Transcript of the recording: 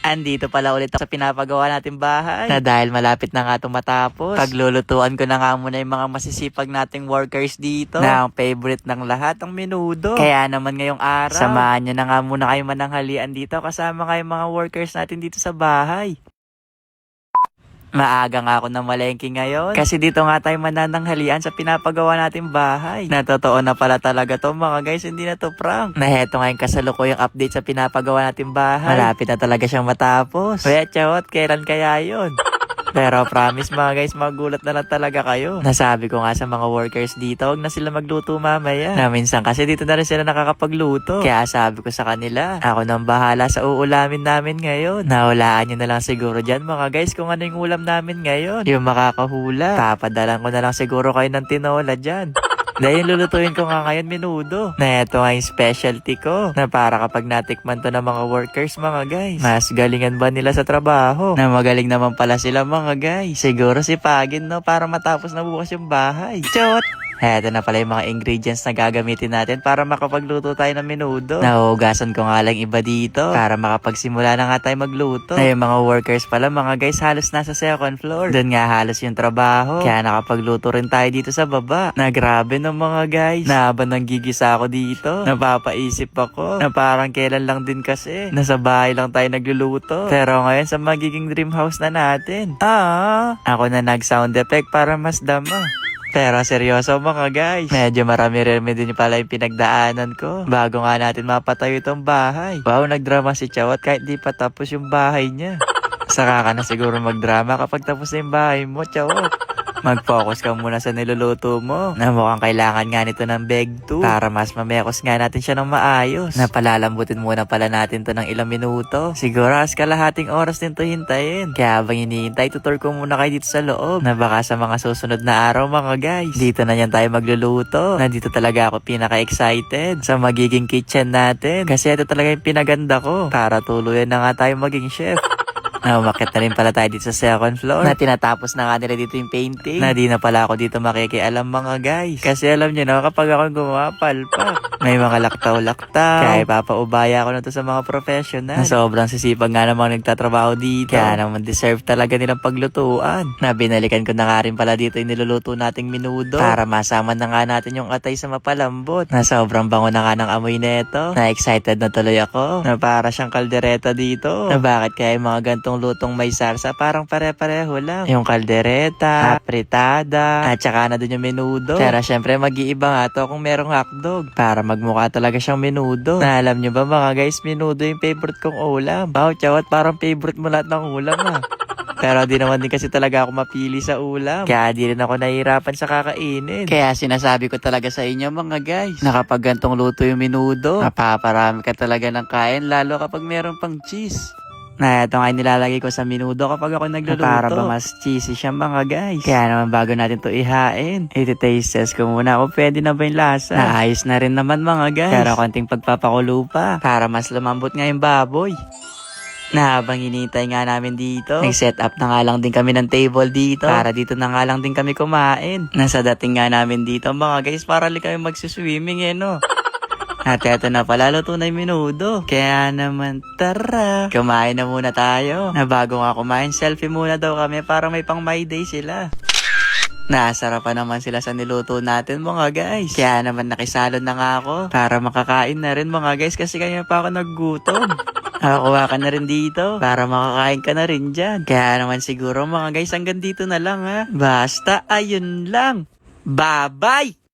Andito pala ulit ako sa pinapagawa nating bahay. Na dahil malapit na nga itong matapos, paglulutuan ko na nga muna yung mga masisipag nating workers dito. Na ang favorite ng lahat, ang menudo. Kaya naman ngayong araw, samahan nyo na nga muna kayo mananghalian dito kasama kayo mga workers natin dito sa bahay. Maaga nga ako na malengke ngayon. Kasi dito nga tayo manananghalian sa pinapagawa nating bahay. Na totoo na pala talaga to mga guys, hindi na to prank. Na heto nga yung kasalukuyang update sa pinapagawa nating bahay. Malapit na talaga siyang matapos. Kuya Chawat, kailan kaya yun? Pero promise mga guys, magulat na lang talaga kayo. Nasabi ko nga sa mga workers dito, huwag na sila magluto mamaya. Na minsan kasi dito na rin sila nakakapagluto. Kaya sabi ko sa kanila, ako nang bahala sa uulamin namin ngayon. Nahulaan nyo na lang siguro dyan mga guys kung ano yung ulam namin ngayon. Yung makakahula, papadalan ko na lang siguro kayo ng tinola dyan. Dahil lulutuin ko nga ngayon menudo. Na ito nga yung specialty ko. Na para kapag natikman to ng mga workers mga guys, mas galingan ba nila sa trabaho? Na magaling naman pala sila mga guys. Siguro sipagin no para matapos na bukas yung bahay. Chot! Eto na pala yung mga ingredients na gagamitin natin para makapagluto tayo ng menudo. Nahugasan ko nga lang iba dito para makapagsimula na nga tayo magluto. Na yung mga workers pala mga guys halos nasa second floor. Doon nga halos yung trabaho. Kaya nakapagluto rin tayo dito sa baba. Na grabe no mga guys. Na habang nanggigisa ako dito, napapaisip ako na parang kailan lang din kasi nasa bahay lang tayo nagluluto. Pero ngayon sa magiging dream house na natin. Ako na nag-sound effect para mas dama. Pero seryoso mga guys, medyo marami-rami din pala yung pinagdaanan ko bago nga natin mapatayo itong bahay. Wow, nagdrama si Chawat kahit di pa tapos yung bahay niya. Saka ka na siguro magdrama kapag tapos na yung bahay mo, Chawat. Mag-focus ka muna sa niluluto mo. Na mukhang kailangan nga nito ng beg 2 para mas mamekos nga natin siya ng maayos. Na palalambutin muna pala natin to ng ilang minuto. Siguro as kalahating oras din to hintayin. Kaya habang hinihintay, tutor ko muna kayo dito sa loob. Na baka sa mga susunod na araw mga guys, dito na yan tayo magluluto. Na dito talaga ako pinaka-excited sa magiging kitchen natin. Kasi ito talaga yung pinaganda ko para tuluyan na nga tayo maging chef. Na umakit na rin pala tayo dito sa second floor. Na tinatapos na nga nila dito yung painting. Na di na pala ako dito makikialam mga guys. Kasi alam nyo na kapag ako gumawa palpak, may mga laktaw-laktaw. Kaya ipapaubaya ako na to sa mga professional. Na sobrang sisipag nga namang nagtatrabaho dito. Kaya naman deserve talaga nilang paglutuan. Na binalikan ko na nga rin pala dito yung niluluto nating menudo. Para masama na nga natin yung atay sa mapalambot. Na sobrang bango na nga ng amoy neto. Na excited na tuloy ako. Na para siyang kaldereta dito. Na bakit kaya yung mga gantong lutong may sarsa parang pare-pareho lang. Yung kaldereta, apritada, at saka na dun yung menudo. Pero syempre mag-iiba nga to kung merong hotdog. Para magmukha talaga siyang menudo. Na alam nyo ba mga guys, menudo yung favorite kong ulam. Wow, Chawat, parang favorite mo lahat ng ulam Pero di naman din kasi talaga ako mapili sa ulam. Kaya di rin ako nahihirapan sa kakainin. Kaya sinasabi ko talaga sa inyo mga guys, na kapag gantong luto yung menudo, mapaparami ka talaga ng kain lalo kapag meron pang cheese. Na ito nga nilalagay ko sa menudo kapag ako nagluluto. Para ba mas cheesy siya mga guys. Kaya naman bago natin to ihain, iti-taste test ko muna kung pwede na ba yung lasa. Naayos na rin naman mga guys. Pero konting pagpapakulo pa para mas lumambot nga yung baboy. Na habang hinihintay nga namin dito, nag-set up na nga lang din kami ng table dito. Para dito na nga lang din kami kumain. Nasa dating nga namin dito mga guys, para li kami magsiswimming no. At eto na pala, luto na yung menudo. Kaya naman, tara! Kumain na muna tayo. Na bago nga kumain, selfie muna daw kami para may pang my day sila. Nasarapan naman sila sa niluto natin mga guys. Kaya naman nakisalon na nga ako para makakain na rin mga guys kasi kanya pa ako naggutom. Nakakuha ka na rin dito para makakain ka na rin dyan. Kaya naman siguro mga guys hanggang dito na lang Basta ayun lang. Bye-bye!